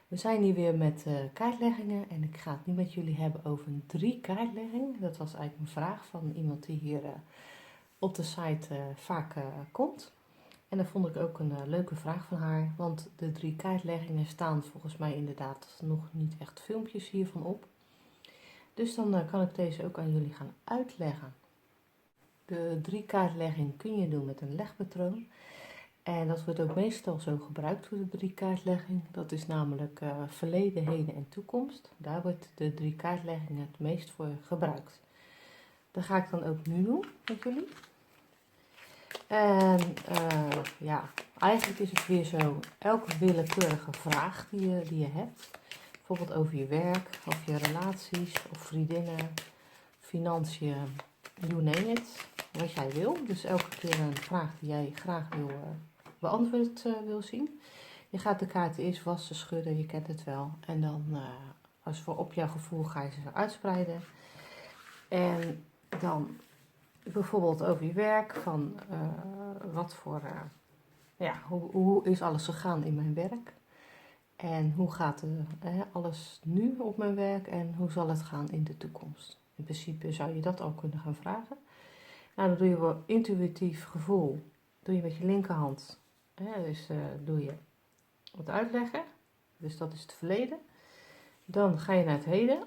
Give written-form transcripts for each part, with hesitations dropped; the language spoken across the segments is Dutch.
We zijn hier weer met kaartleggingen en ik ga het nu met jullie hebben over een 3 kaartlegging. Dat was eigenlijk een vraag van iemand die hier op de site vaak komt. En dat vond ik ook een leuke vraag van haar, want de 3 kaartleggingen staan volgens mij inderdaad nog niet echt filmpjes hiervan op. Dus dan kan ik deze ook aan jullie gaan uitleggen. De 3 kaartlegging kun je doen met een legpatroon. En dat wordt ook meestal zo gebruikt voor de 3 kaartlegging. Dat is namelijk verleden, heden en toekomst. Daar wordt de 3 kaartlegging het meest voor gebruikt. Dat ga ik dan ook nu doen met jullie. En ja, eigenlijk is het weer zo, elke willekeurige vraag die je hebt. Bijvoorbeeld over je werk, of je relaties, of vriendinnen, financiën, you name it. Wat jij wil. Dus elke keer een vraag die jij graag wil beantwoord wil zien. Je gaat de kaarten eerst wassen, schudden, je kent het wel. En dan, als voor op jouw gevoel, ga je ze uitspreiden. En dan bijvoorbeeld over je werk, van wat voor, ja, hoe is alles gegaan in mijn werk? En hoe gaat alles nu op mijn werk en hoe zal het gaan in de toekomst? In principe zou je dat al kunnen gaan vragen. Nou, dan doe je wel intuïtief gevoel. Doe je met je linkerhand. Dus doe je wat uitleggen. Dus dat is het verleden. Dan ga je naar het heden.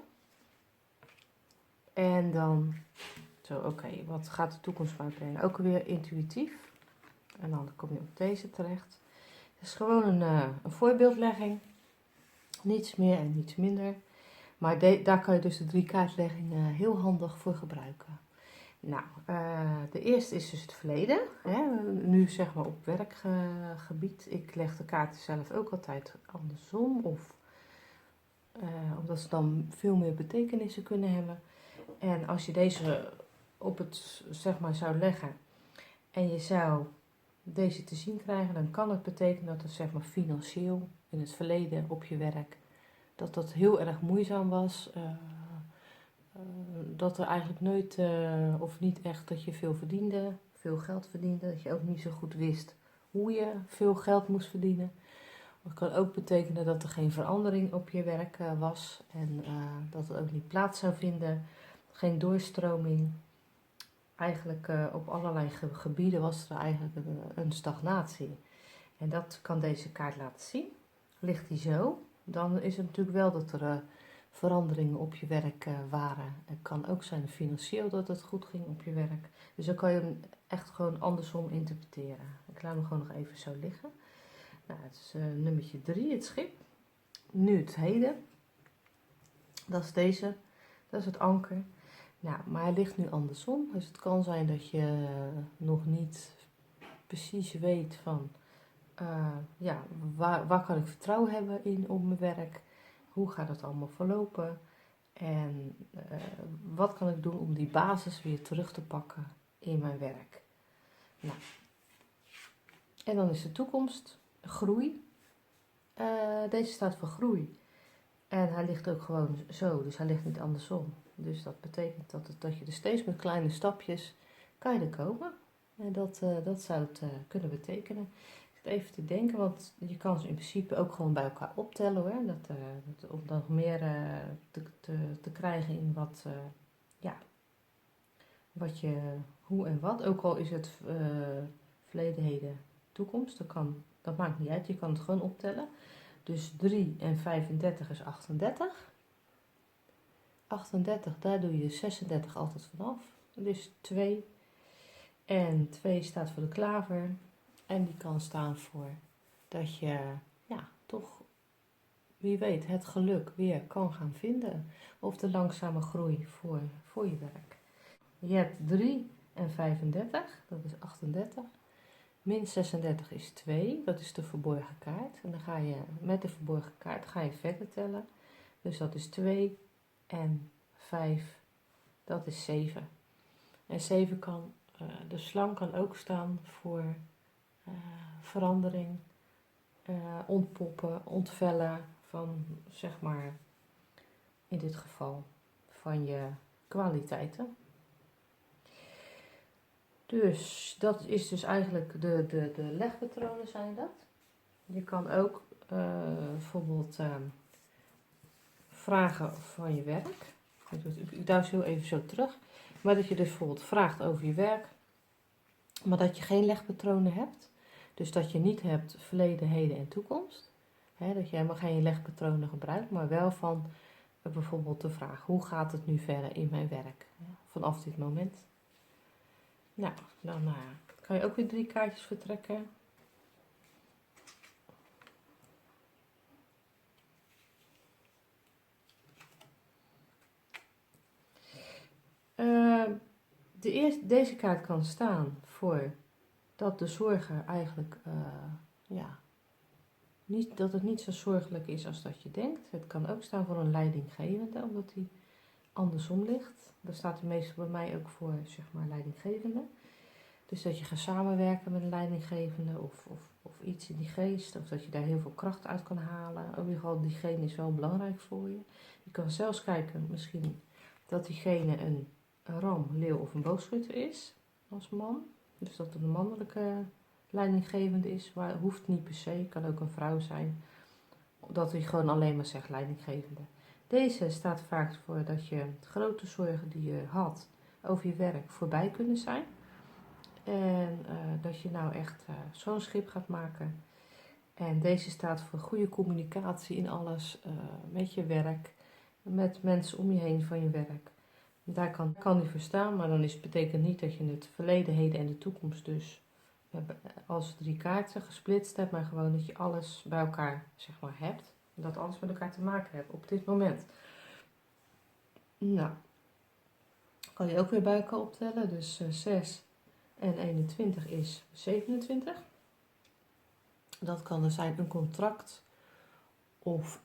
En dan zo, oké, wat gaat de toekomst mij brengen? Ook weer intuïtief. En dan kom je op deze terecht. Het is gewoon een voorbeeldlegging. Niets meer en niets minder. Maar daar kan je dus de 3 kaartleggingen heel handig voor gebruiken. Nou, de eerste is dus het verleden. Hè? Nu zeg maar op werkgebied. Ik leg de kaarten zelf ook altijd andersom. Omdat ze dan veel meer betekenissen kunnen hebben. En als je deze op het, zeg maar, zou leggen. En je zou deze te zien krijgen. Dan kan het betekenen dat het, zeg maar, financieel in het verleden op je werk. Dat heel erg moeizaam was. Dat er eigenlijk nooit of niet echt dat je veel geld verdiende, dat je ook niet zo goed wist hoe je veel geld moest verdienen. Het kan ook betekenen dat er geen verandering op je werk was en dat het ook niet plaats zou vinden, geen doorstroming. Eigenlijk op allerlei gebieden was er eigenlijk een stagnatie. En dat kan deze kaart laten zien. Ligt die zo, dan is het natuurlijk wel dat er veranderingen op je werk waren. Het kan ook zijn financieel dat het goed ging op je werk. Dus dan kan je hem echt gewoon andersom interpreteren. Ik laat hem gewoon nog even zo liggen. Nou, het is nummertje 3, het schip. Nu het heden. Dat is deze. Dat is het anker. Nou, maar hij ligt nu andersom. Dus het kan zijn dat je nog niet precies weet van... ja, waar kan ik vertrouwen hebben in op mijn werk? Hoe gaat het allemaal verlopen? En wat kan ik doen om die basis weer terug te pakken in mijn werk? Nou, en dan is de toekomst groei. Deze staat voor groei. En hij ligt ook gewoon zo, dus hij ligt niet andersom. Dus dat betekent dat je er steeds met kleine stapjes kan je er komen. En dat zou het kunnen betekenen. Ik zit even te denken, want je kan ze in principe ook gewoon bij elkaar optellen hoor. Om dan nog meer te krijgen in ja, wat je, hoe en wat. Ook al is het verleden, heden, toekomst. Dat maakt niet uit, je kan het gewoon optellen. Dus 3 en 35 is 38. 38, daar doe je 36 altijd vanaf. Dus 2. En 2 staat voor de klaver. En die kan staan voor dat je, ja, toch, wie weet, het geluk weer kan gaan vinden. Of de langzame groei voor je werk. Je hebt 3 en 35, dat is 38. Min 36 is 2, dat is de verborgen kaart. En dan ga je met de verborgen kaart verder tellen. Dus dat is 2 en 5, dat is 7. En 7 kan, de slang kan ook staan voor verandering, ontpoppen, ontvellen van, zeg maar, in dit geval, van je kwaliteiten. Dus dat is dus eigenlijk de legpatronen zijn dat. Je kan ook bijvoorbeeld vragen van je werk. Ik duw zo even zo terug. Maar dat je dus bijvoorbeeld vraagt over je werk, maar dat je geen legpatronen hebt. Dus dat je niet hebt verleden, heden en toekomst. Dat je helemaal geen legpatronen gebruikt, maar wel van bijvoorbeeld de vraag: hoe gaat het nu verder in mijn werk? Vanaf dit moment. Nou, dan kan je ook weer 3 kaartjes vertrekken. Deze kaart kan staan voor dat de zorgen eigenlijk, dat het niet zo zorgelijk is als dat je denkt. Het kan ook staan voor een leidinggevende, omdat die andersom ligt. Daar staat hij meestal bij mij ook voor, zeg maar, leidinggevende. Dus dat je gaat samenwerken met een leidinggevende of iets in die geest. Of dat je daar heel veel kracht uit kan halen. In ieder geval, diegene is wel belangrijk voor je. Je kan zelfs kijken, misschien, dat diegene een ram, leeuw of een boogschutter is als man. Dus dat het een mannelijke leidinggevende is. Maar hoeft niet per se, kan ook een vrouw zijn. Dat hij gewoon alleen maar zegt leidinggevende. Deze staat vaak voor dat je grote zorgen die je had over je werk voorbij kunnen zijn. En dat je nou echt zo'n schip gaat maken. En deze staat voor goede communicatie in alles, met je werk, met mensen om je heen van je werk. Daar kan die voor staan, maar dan betekent niet dat je het verleden, heden en de toekomst dus als 3 kaarten gesplitst hebt, maar gewoon dat je alles bij elkaar, zeg maar, hebt. Dat alles met elkaar te maken heeft op dit moment. Nou, kan je ook weer bij elkaar optellen. Dus 6 en 21 is 27. Dat kan er zijn een contract of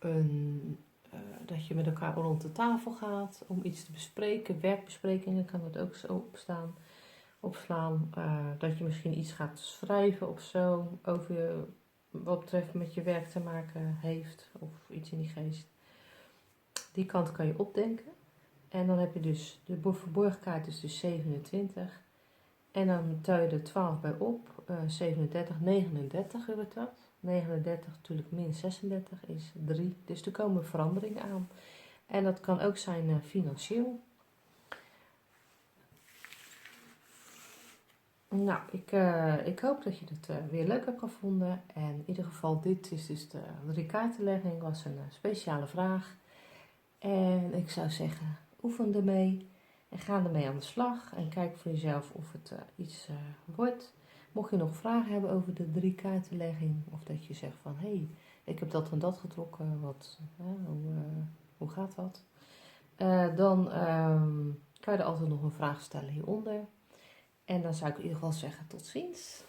dat je met elkaar rond de tafel gaat om iets te bespreken. Werkbesprekingen kan het ook zo opslaan. Dat je misschien iets gaat schrijven of zo over wat betreft met je werk te maken heeft of iets in die geest. Die kant kan je opdenken. En dan heb je dus de verborgen kaart is dus 27. En dan tel je er 12 bij op. 37, 39 wordt dat. 39 natuurlijk min 36 is 3. Dus er komen veranderingen aan. En dat kan ook zijn financieel. Nou, ik hoop dat je het weer leuk hebt gevonden. En in ieder geval, dit is dus de 3 kaartenlegging. Was een speciale vraag. En ik zou zeggen, oefen ermee. En ga ermee aan de slag. En kijk voor jezelf of het iets wordt. Mocht je nog vragen hebben over de 3 kaartenlegging. Of dat je zegt van, hé, ik heb dat en dat getrokken. Hoe gaat dat? Dan kan je er altijd nog een vraag stellen hieronder. En dan zou ik in ieder geval zeggen, tot ziens.